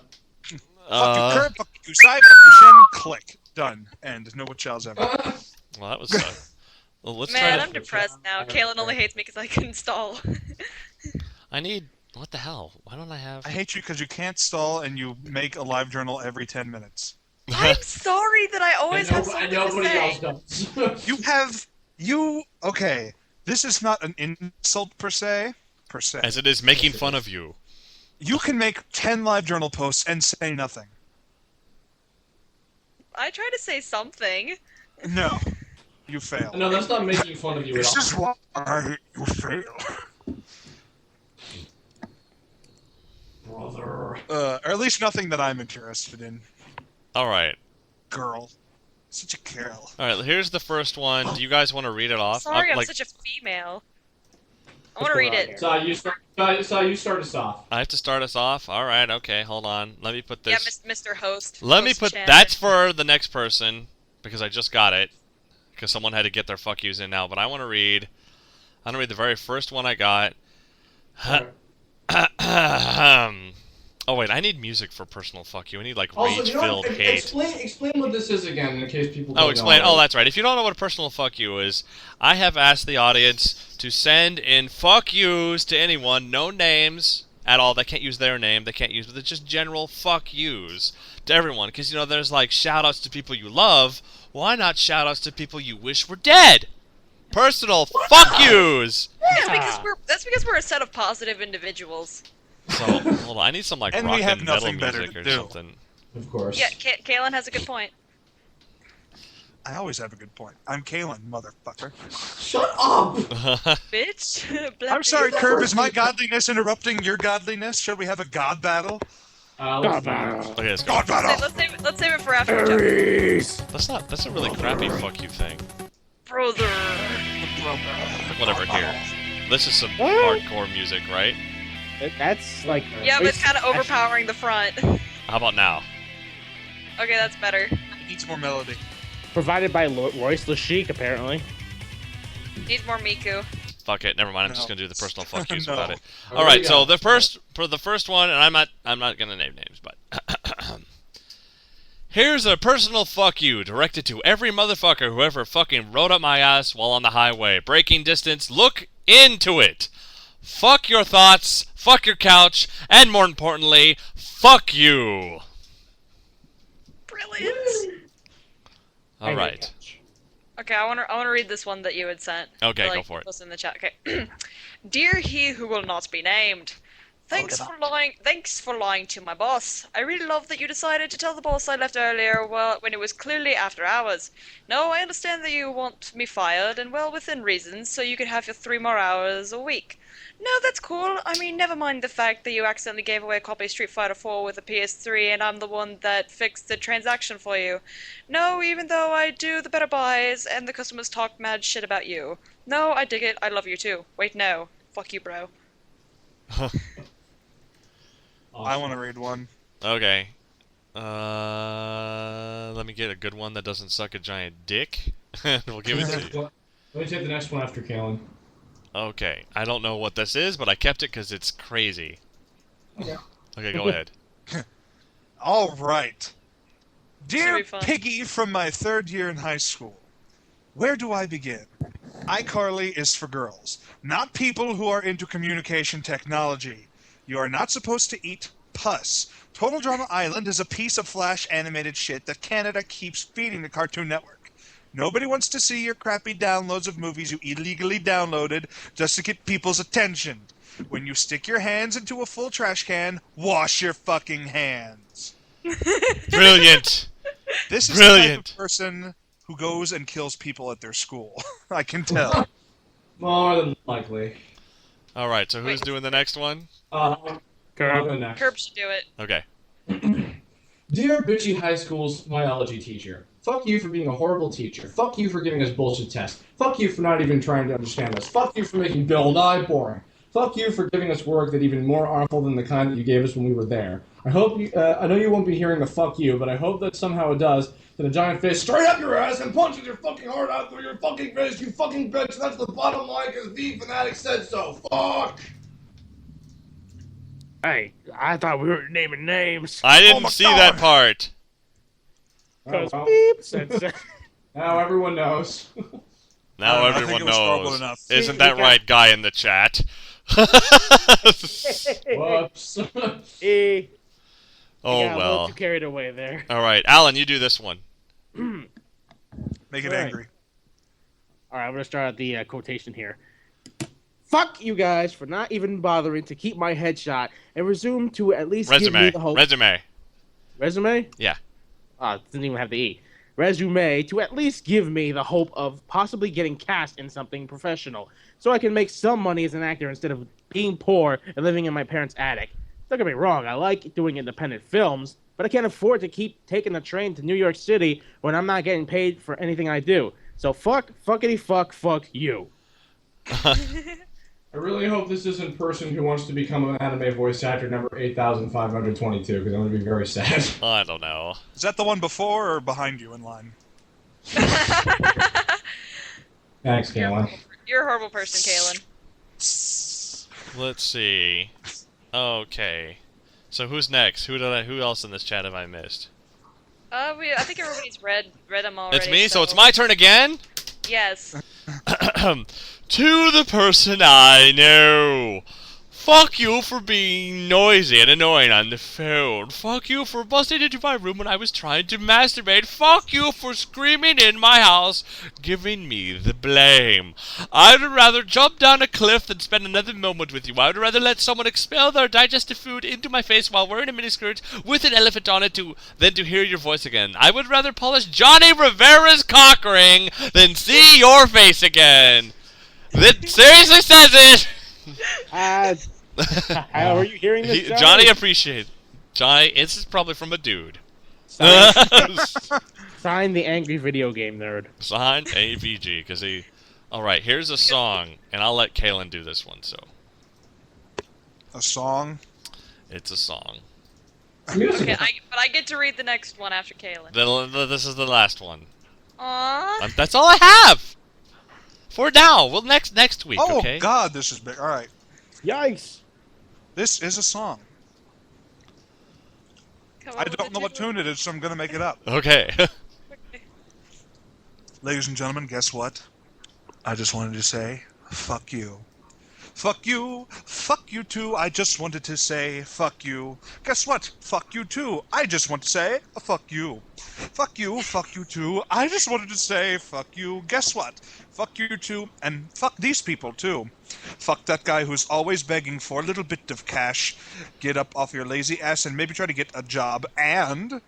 you, Uh, Curb. Fuck you, Sai. Fuck you, Shen. Click. Done. End. No Whachows ever. well, that was. Well, let's Man, try I'm to. depressed now. Kaylin only hates me because I can install. I need. What the hell? Why don't I have? I hate you because you can't stall and you make a live journal every 10 minutes. I'm sorry that I always have something And to nobody say. else does. You have. You. Okay. This is not an insult per se. As it is making fun of you. You can make 10 live journal posts and say nothing. I try to say something. No. You fail. No, that's not making fun of you at This all. is why you fail. Brother. Or at least nothing that I'm interested in. All right. Girl. Such a girl. All right. Here's the first one. Do you guys want to read it off? Sorry, I'm like, such a female. I want to read it. Sai, you start us off. I have to start us off. All right. Okay. Hold on. Let me put Yeah, this. Mr. Host. Let me Host put. Chan. That's for the next person because I just got it. Because someone had to get their fuck yous in now. But I want to read. I'm gonna read the very first one I got. Oh wait, I need music for personal fuck you. I need like Also, you know rage-filled what? hate. Explain what this is again, in case people. Don't Oh, explain. know. Oh, that's right. If you don't know what a personal fuck you is, I have asked the audience to send in fuck yous to anyone, no names at all. They can't use their name. They can't use, but it's just general fuck yous to everyone. Because, you know, there's like shout outs to people you love. Why not shout outs to people you wish were dead? personal fuck yous. That's because we're a set of positive individuals. So, hold on, I need some like And rock we have and metal nothing better music to or do. something. Of course. Yeah, Kalen has a good point. I always have a good point. I'm Kalen, motherfucker. Shut up! Bitch. I'm sorry, Curb. Is my godliness interrupting your godliness? Shall we have a god battle? Let's Okay, let's go. God battle. Let's save it for after we jump. That's a really crappy fuck you thing. Brother. Whatever, here. This is some hardcore music, right? That's like. Yeah, but it's kind of overpowering the front. How about now? Okay, that's better. It needs more melody. Provided by Royce LeChic, apparently. Needs more Miku. Fuck it, never mind. I'm No. just gonna do the personal fuck yous No. about it. Oh, All right, yeah. so for the first one, and I'm not gonna name names, but here's a personal fuck you directed to every motherfucker who ever fucking rode up my ass while on the highway. Braking distance, look into it. Fuck your thoughts, fuck your couch, and more importantly, fuck you. Brilliant. All right. Okay, I wanna read this one that you had sent. Okay, Like, go for it. was in the chat. Okay. Dear he who will not be named. Thanks for lying to my boss. I really love that you decided to tell the boss I left earlier when it was clearly after hours. No, I understand that you want me fired, and well within reason, so you could have your 3 more hours a week. No, that's cool. I mean, never mind the fact that you accidentally gave away a copy of Street Fighter 4 with a PS3 and I'm the one that fixed the transaction for you. No, even though I do the better buys and the customers talk mad shit about you. No, I dig it. I love you too. Wait, no. Fuck you, bro. I want to read one. Okay. Let me get a good one that doesn't suck a giant dick. And we'll give it to you. Let me take the next one after Kalen. Okay. I don't know what this is, but I kept it because it's crazy. Okay. Okay, go ahead. All right. gonna Dear be fun. Piggy from my 3rd year in high school, where do I begin? iCarly is for girls, not people who are into communication technology. You are not supposed to eat pus. Total Drama Island is a piece of Flash animated shit that Canada keeps feeding the Cartoon Network. Nobody wants to see your crappy downloads of movies you illegally downloaded just to get people's attention. When you stick your hands into a full trash can, wash your fucking hands. Brilliant. This is the type Brilliant. of person who goes and kills people at their school. I can tell. More than likely. All right, so who's Wait. doing the next one? I'll go next. Herb should do it. Okay. Dear bitchy high school's biology teacher, fuck you for being a horrible teacher. Fuck you for giving us bullshit tests. Fuck you for not even trying to understand us. Fuck you for making Bill and I boring. Fuck you for giving us work that even more awful than the kind that you gave us when we were there. I hope you, I know you won't be hearing the fuck you, but I hope that somehow it does. That a giant fist straight up your ass and punches your fucking heart out through your fucking face, you fucking bitch. That's the bottom line because V Fanatic said so. Fuck. Hey, I thought we were naming names. I didn't my see God. that part. Because well. beep said Now everyone knows. Now I think everyone it was horrible knows. enough. Isn't We that got- right, guy in the chat? Whoops. Eh, Oh got a little well. too carried away there. All right, Alan, you do this one. Make it Right. angry. All right, I'm gonna start at the quotation here. Fuck you guys for not even bothering to keep my headshot and resume to at least give me Resume. the hope. Resume? Yeah. It doesn't even have the E. Resume to at least give me the hope of possibly getting cast in something professional, so I can make some money as an actor instead of being poor and living in my parents' attic. Don't get me wrong, I like doing independent films, but I can't afford to keep taking the train to New York City when I'm not getting paid for anything I do. So fuck you. I really hope this isn't person who wants to become an anime voice actor number 8,522, because I'm going to be very sad. I don't know. Is that the one before or behind you in line? Thanks, Kalen. You're a horrible person, Kalen. Let's see. Okay. So who's next? Who else in this chat have I missed? I think everybody's read them already. It's me, so it's my turn again? Yes. To the person I know. Fuck you for being noisy and annoying on the phone. Fuck you for busting into my room when I was trying to masturbate. Fuck you for screaming in my house, giving me the blame. I'd rather jump down a cliff than spend another moment with you. I'd rather let someone expel their digestive food into my face while wearing a miniskirt with an elephant on it than to hear your voice again. I would rather polish Johnny Rivera's cock ring than see your face again. That seriously says it. How are you hearing this, Johnny? Johnny appreciate. Johnny, this is probably from a dude. Sign the angry video game nerd. Signed AVG, because he... Alright, here's a song, and I'll let Kalen do this one, so... A song? It's a song. Okay, but I get to read the next one after Kaylin. This is the last one. Aww. That's all I have! For now. Well, next week, Oh, okay? God, this is big. All right. Yikes. This is a song. Come I on with don't the know what tune. tune it is, so I'm going to make it up. Okay. Ladies and gentlemen, guess what? I just wanted to say, fuck you. Fuck you. Fuck you too. I just wanted to say, fuck you. Guess what? Fuck you too. I just want to say, fuck you. Fuck you. Fuck you too. I just wanted to say, fuck you. Guess what? Fuck you too. And fuck these people too. Fuck that guy who's always begging for a little bit of cash. Get up off your lazy ass and maybe try to get a job. And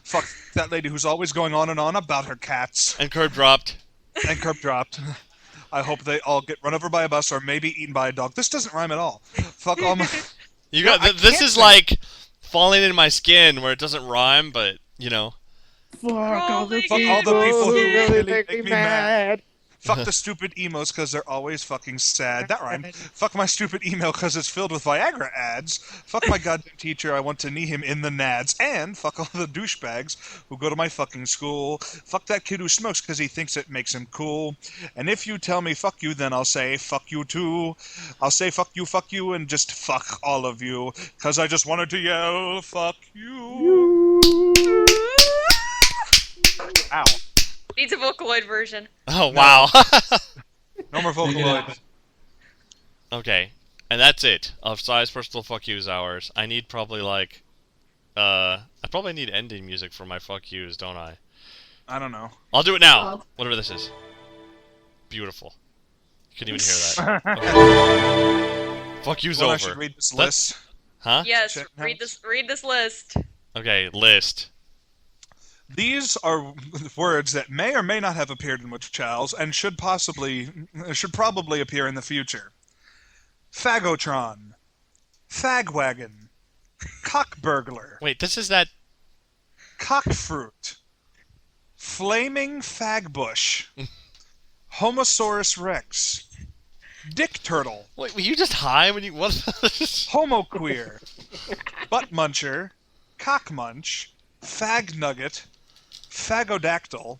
fuck that lady who's always going on and on about her cats. And curb dropped. And curb dropped. I hope they all get run over by a bus or maybe eaten by a dog. This doesn't rhyme at all. Fuck all my... You got I this can't is sing. like falling in my skin where it doesn't rhyme, but you know. Fuck all the Fuck people, all the people who who really really make me make me mad. Fuck the stupid emos because they're always fucking sad. That rhymed. Fuck my stupid email because it's filled with Viagra ads. Fuck my goddamn teacher. I want to knee him in the nads. And fuck all the douchebags who go to my fucking school. Fuck that kid who smokes because he thinks it makes him cool. And if you tell me fuck you, then I'll say fuck you too. I'll say fuck you, and just fuck all of you. Because I just wanted to yell fuck you. Ow. Needs a Vocaloid version. Oh wow. No more Vocaloid. Okay. And that's it of Size Personal Fuck Yous hours. I need probably like I probably need ending music for my fuck yous, don't I? I don't know. I'll do it now. Whatever this is. Beautiful. You couldn't even hear that. Okay. Fuck you's Well, over. I should read this That's- list. Huh? Yes, Check read notes. this list. Okay, list. These are words that may or may not have appeared in Whachows and should probably appear in the future. Fagotron, fagwagon, cockburglar, Wait, this is that cockfruit, flaming fagbush, Homosaurus rex, dick turtle, Wait, were you just high when you what? homoqueer, butt muncher, cock munch, fag nugget, fagodactyl,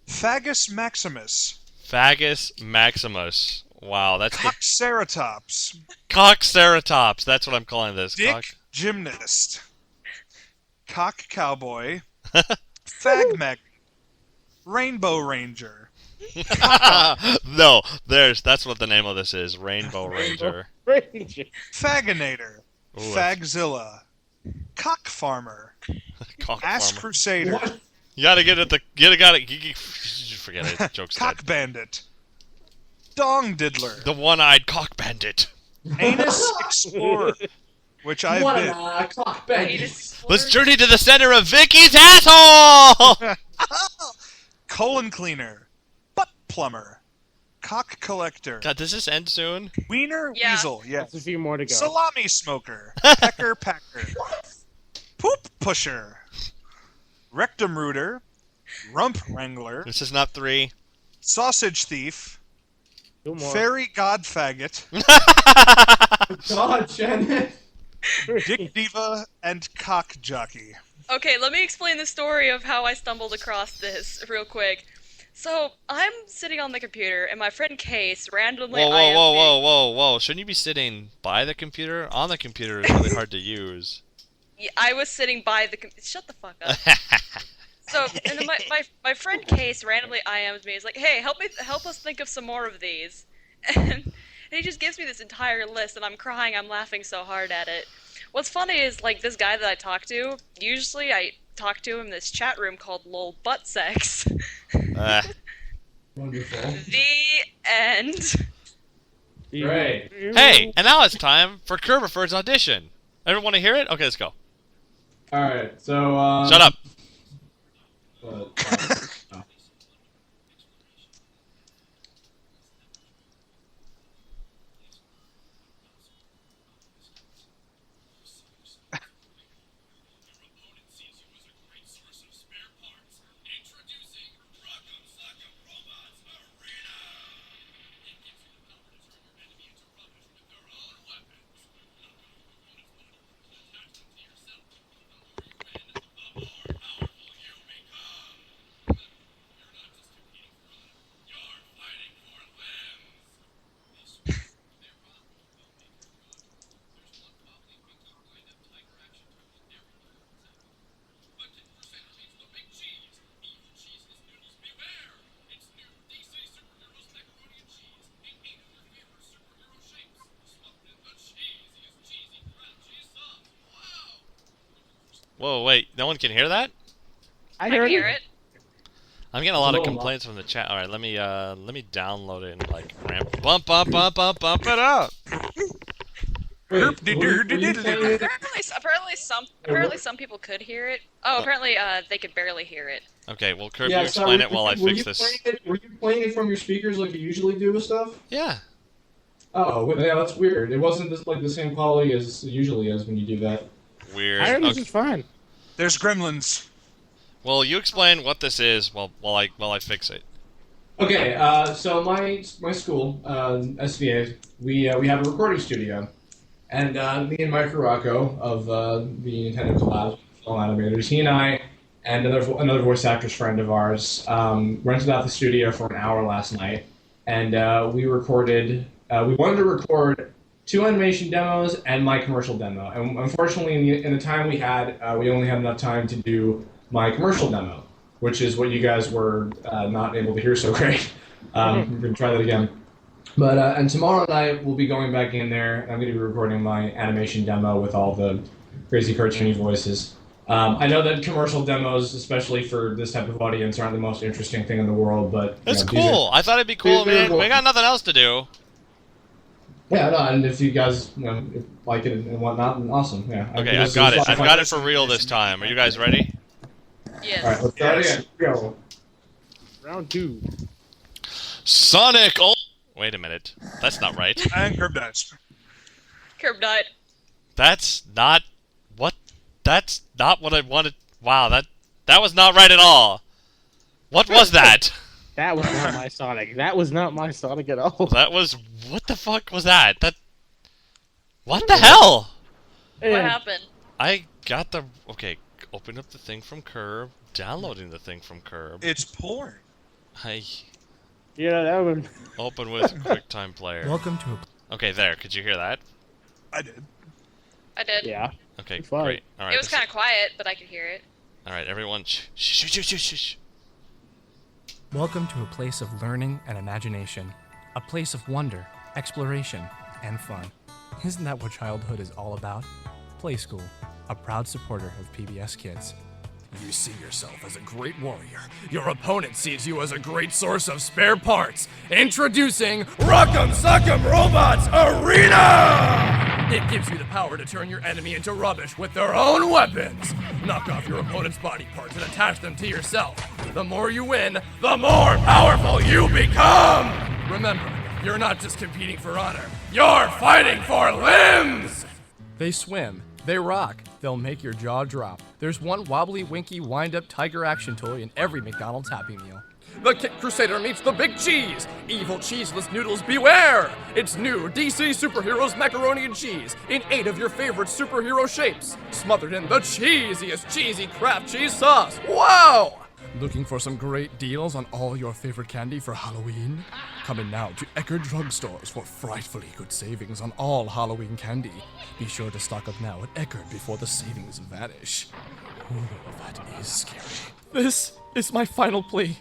fagus maximus, Fagus Maximus. Wow, that's the cockceratops, Cockceratops. That's what I'm calling this. dick gymnast, cock cowboy, fag magnet, rainbow ranger, No, that's what the name of this is. Rainbow Ranger. Ranger. faginator, Ooh, fagzilla, cock farmer, Cock ass farmer. crusader, What? You gotta get it. Forget it. Joke's dead. cock bandit, dong diddler, The one-eyed cock bandit. anus explorer, which I've What been. a clock bag. Let's journey to the center of Vicky's asshole. Colon cleaner, butt plumber, cock collector, God, does this end soon? wiener Yeah. weasel, yes. There's a few more to go. Salami smoker, pecker packer, poop pusher, rectum rooter, rump wrangler, This is not 3. sausage thief, Two more. fairy god faggot, God, Janet. dick diva, and cock jockey. Okay, let me explain the story of how I stumbled across this real quick. So, I'm sitting on the computer, and my friend Case randomly Whoa, whoa, IM'd whoa, me. whoa, whoa, whoa! Shouldn't you be sitting by the computer? On the computer is really hard to use. Yeah, I was sitting by the shut the fuck up. So, and then my friend Case randomly IM'd me. He's like, "Hey, help us think of some more of these." And he just gives me this entire list, and I'm crying. I'm laughing so hard at it. What's funny is, like, this guy that I talk to, usually I talk to him in this chat room called LOL Butt Sex. Uh, Wonderful. The end. Great. hey, and now it's time for Kerberford's audition. Everyone want to hear it? Okay, let's go. All right. So. Shut up. Oh. Whoa, wait, no one can hear that? I I heard hear it. I'm getting a lot of little complaints from the chat. All right, let me download it and like ramp bump it up. Wait, Apparently some people could hear it. Oh, apparently they could barely hear it. Okay, well, Kirby, Yeah, you so explain it while I fix this. Were you playing it from your speakers like you usually do with stuff? Yeah. Oh, well, yeah, that's weird. It wasn't just like the same quality as it usually is when you do that. Weird. I heard this Okay. is fine. There's gremlins. Well, you explain what this is while I fix it. Okay, so my school, SVA, we have a recording studio, and me and Mike Rocco of the Nintendo Collab Animators, he and I and another voice actress friend of ours rented out the studio for an hour last night, and we recorded. We wanted to record 2 animation demos and my commercial demo, and unfortunately, in the time we had, we only had enough time to do my commercial demo, which is what you guys were not able to hear so great. We're going to try that again. But and tomorrow night, we'll be going back in there, and I'm going to be recording my animation demo with all the crazy cartoony voices. I know that commercial demos, especially for this type of audience, aren't the most interesting thing in the world, but... It's these are- cool. I thought it'd be cool, these are man. cool. We got nothing else to do. Yeah, no, and if you guys like it and whatnot, then awesome. Yeah. Okay, I've got it. I've got it for real this time. Are you guys ready? Yes. All right, let's try it again. Go. Round 2. Sonic. Oh, wait a minute. That's not right. And curb dice. Curb died. That's not what. That's not what I wanted. Wow, that was not right at all. What was that? That was not my Sonic. That was not my Sonic at all. That was what the fuck was that? What the hell? What Eh, happened? I got the open up the thing from Curb, downloading the thing from Curb. It's porn. I Yeah, that would. open with QuickTime Player. Welcome to Okay, there. Could you hear that? I did. I did. Yeah. Okay, Fine. great. All right. It was kind of quiet, but I could hear it. All right, everyone. Shh. Welcome to a place of learning and imagination, a place of wonder, exploration, and fun. Isn't that what childhood is all about? Play School, a proud supporter of PBS Kids. You see yourself as a great warrior. Your opponent sees you as a great source of spare parts. Introducing Rock'em Sock'em Robots Arena! It gives you the power to turn your enemy into rubbish with their own weapons. Knock off your opponent's body parts and attach them to yourself. The more you win, the more powerful you become! Remember, you're not just competing for honor, you're fighting for limbs! They swim, they rock, they'll make your jaw drop. There's one wobbly, winky, wind-up tiger action toy in every McDonald's Happy Meal. The Kit Crusader meets the Big Cheese! Evil cheeseless noodles beware! It's new DC Superheroes Macaroni and Cheese in 8 of your favorite superhero shapes, smothered in the cheesiest cheesy Kraft cheese sauce. Wow! Looking for some great deals on all your favorite candy for Halloween? Coming now to Eckerd drugstores for frightfully good savings on all Halloween candy. Be sure to stock up now at Eckerd before the savings vanish. Ooh, that is scary. This is my final plea.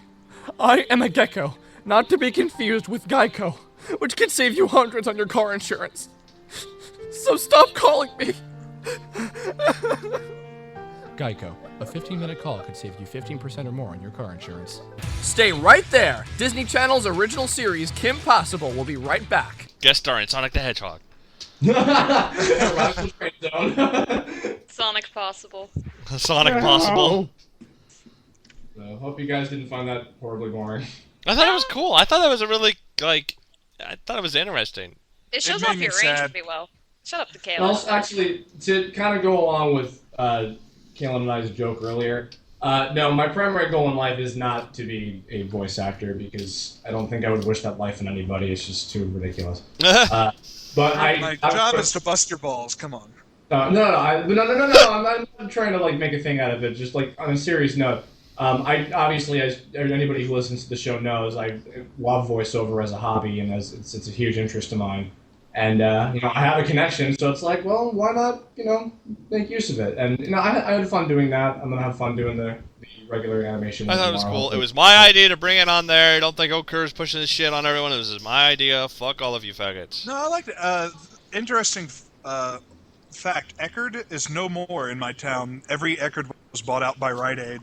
I am a gecko, not to be confused with Geico. which could save you hundreds on your car insurance. So stop calling me. Geico. A 15-minute call could save you 15% or more on your car insurance. Stay right there. Disney Channel's original series, Kim Possible, will be right back. Guest star in Sonic the Hedgehog. Sonic Possible. Sonic Possible. So, hope you guys didn't find that horribly boring. I thought it was cool. I thought that was a really, I thought it was interesting. It shows made off me your range sad. pretty well. Shut up, the Kayla. Also, actually, to kind of go along with Kalen and I's joke earlier, no, my primary goal in life is not to be a voice actor because I don't think I would wish that life on anybody. It's just too ridiculous. But My job is to bust your balls. Come on. No. I'm not trying to make a thing out of it. Just on a serious note, I obviously, as anybody who listens to the show knows, I love voiceover as a hobby, and it's a huge interest of mine. And I have a connection, so it's like, well, why not make use of it? And I had fun doing that. I'm gonna have fun doing the regular animation. I thought it was cool. It was my idea to bring it on there. I don't think Okur's pushing this shit on everyone. It was my idea. Fuck all of you faggots. No, I like it. Interesting fact. Eckerd is no more in my town. Every Eckerd was bought out by Rite Aid.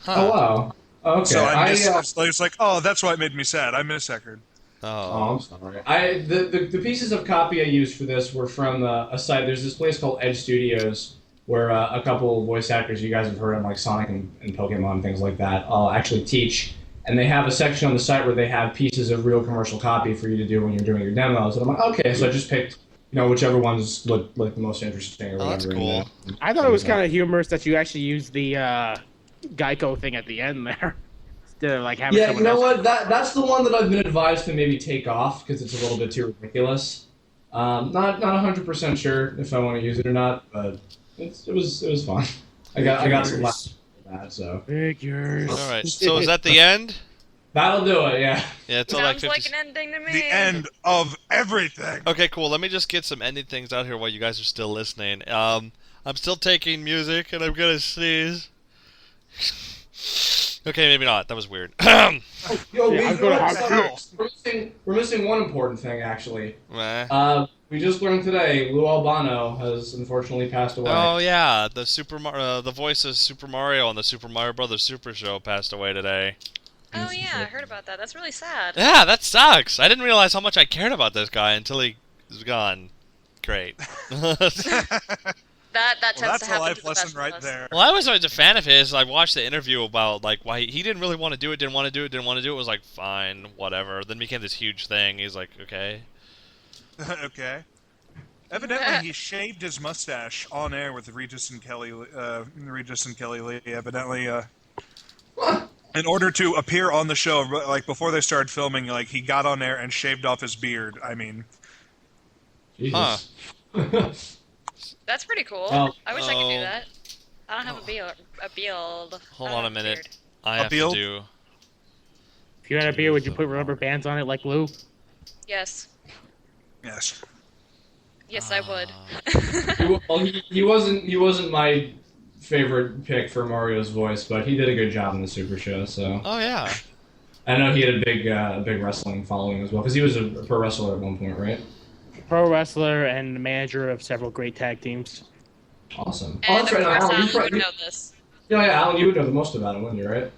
Oh wow. Okay. So I miss, it's like, oh, that's why it made me sad. I miss Eckerd. Oh, I'm sorry. The pieces of copy I used for this were from a site. There's this place called Edge Studios where a couple of voice actors you guys have heard of, like Sonic and Pokemon and things like that, actually teach. And they have a section on the site where they have pieces of real commercial copy for you to do when you're doing your demos. And I'm like, okay, so I just picked whichever ones looked like the most interesting or whatever. That's cool. I thought it was kind of humorous that you actually used the Geico thing at the end there. Instead of having Yeah, someone you know else. what? That's the one that I've been advised to maybe take off because it's a little bit too ridiculous. Not 100% sure if I want to use it or not, but it was fun. I got some laughs for that, so Figures. All right. So is that the end? that'll do it. Yeah. Yeah, it's all like Sounds 50. like an ending to me. The end of everything. Okay, cool. Let me just get some ending things out here while you guys are still listening. I'm still taking music, and I'm gonna sneeze. Okay, maybe not. That was weird. Yo, Yeah, I'm gonna have we're missing one important thing actually. Meh. We just learned today Lou Albano has unfortunately passed away. Oh yeah, the voice of Super Mario on the Super Mario Brothers Super Show passed away today. Oh yeah, I heard about that. That's really sad. Yeah, that sucks. I didn't realize how much I cared about this guy until he was gone. Great. That tends Well, to that's a happen life to the lesson best of right us. there. Well, I was always a fan of his. I watched the interview about why he didn't really want to do it, didn't want to do it, didn't want to do it. Was like, fine, whatever. Then became this huge thing. He's like, okay. Okay. Evidently, he shaved his mustache on air with Regis and Kelly Lee. Evidently, in order to appear on the show, before they started filming, he got on air and shaved off his beard. I mean, Jesus. That's pretty cool. Well, I wish I could oh. do that. I don't have a beard. Hold I don't on a have minute. beard. I have to beard? do. If you had a beer, would you put rubber bands on it like Lou? Yes. yes. Yes, I would. He wasn't my favorite pick for Mario's voice, but he did a good job in the Super Show. So Oh yeah. I know he had a big wrestling following as well because he was a pro wrestler at one point, right? Pro wrestler and manager of several great tag teams. Awesome. And that's of right. course, Alan, Alan you would know this. yeah, Alan, you would know the most about him, wouldn't you? Right?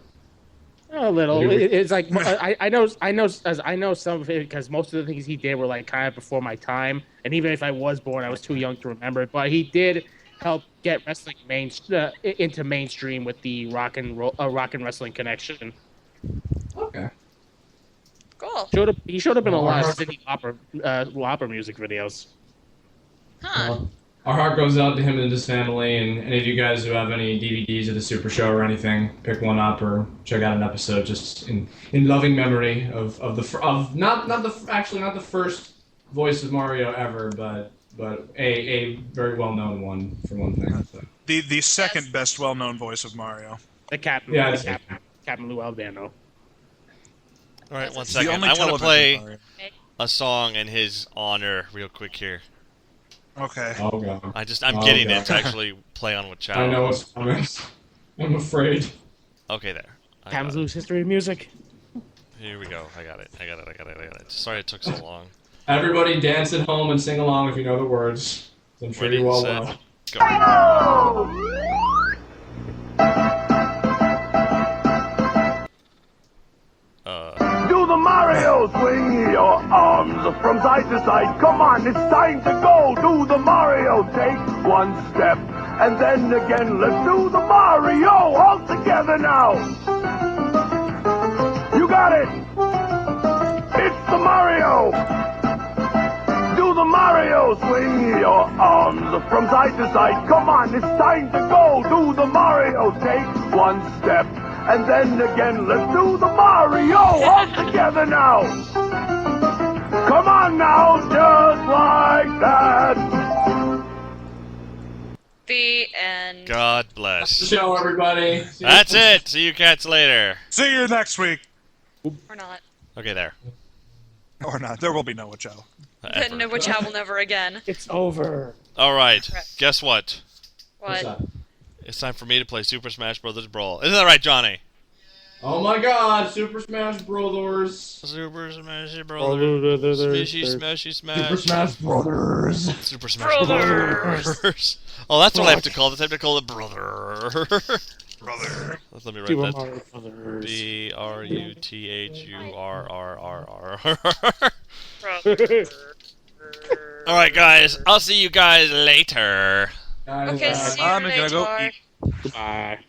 A little. Maybe- It's like I know some of it because most of the things he did were kind of before my time, and even if I was born, I was too young to remember it. But he did help get wrestling into mainstream with the rock and wrestling connection. Okay. Cool. He showed up in a lot of Sydney opera music videos. Huh. Well, our heart goes out to him and his family, and any of you guys who have any DVDs of the Super Show or anything, pick one up or check out an episode just in loving memory of not the first voice of Mario ever, but a very well known one for one thing. So. The second best well-known voice of Mario. The Captain, Yeah, the it's- Captain, Captain Lou Albano. All right, one The second. only I want to television play Mario. a song in his honor real quick here. Okay. Oh god. I'm Oh, getting God. it to actually play on Whachow. I know what's coming. I'm afraid. Okay, there. I Captain got it. Lou's history of music. Here we go. I got it. Sorry it took so long. Everybody dance at home and sing along if you know the words. I'm sure Ready, you all set, will. go. Do the Mario, swing your arms from side to side. Come on, it's time to go. Do the Mario, take one step and then again. Let's do the Mario all together now. You got it. It's the Mario. Do the Mario, swing your arms from side to side. Come on, it's time to go. Do the Mario, take one step and then again. Let's do the Mario all together now. Come on now, just like that. The end. God bless. Show everybody. See you- That's it. See you cats later. See you next week. Or not. Okay, there. Or not. There will be no Whachow. Ever. No, Whachow will never again. It's over. All right. Right. Guess what? What's What? that? It's time for me to play Super Smash Brothers Brawl. Isn't that right, Johnny? Oh my god, Super Smash Brothers. Super Smash Brothers. Smishy Smashy Smash. Super Smash Brothers. Super Smash Brothers. Oh, that's what I have to call it. I have to call it brother. Brother. Let me write Super that. Mario Brothers. BRUTHURR. All right, guys. I'll see you guys later. Guys, Okay, see you I'm later. gonna go eat. Goodbye.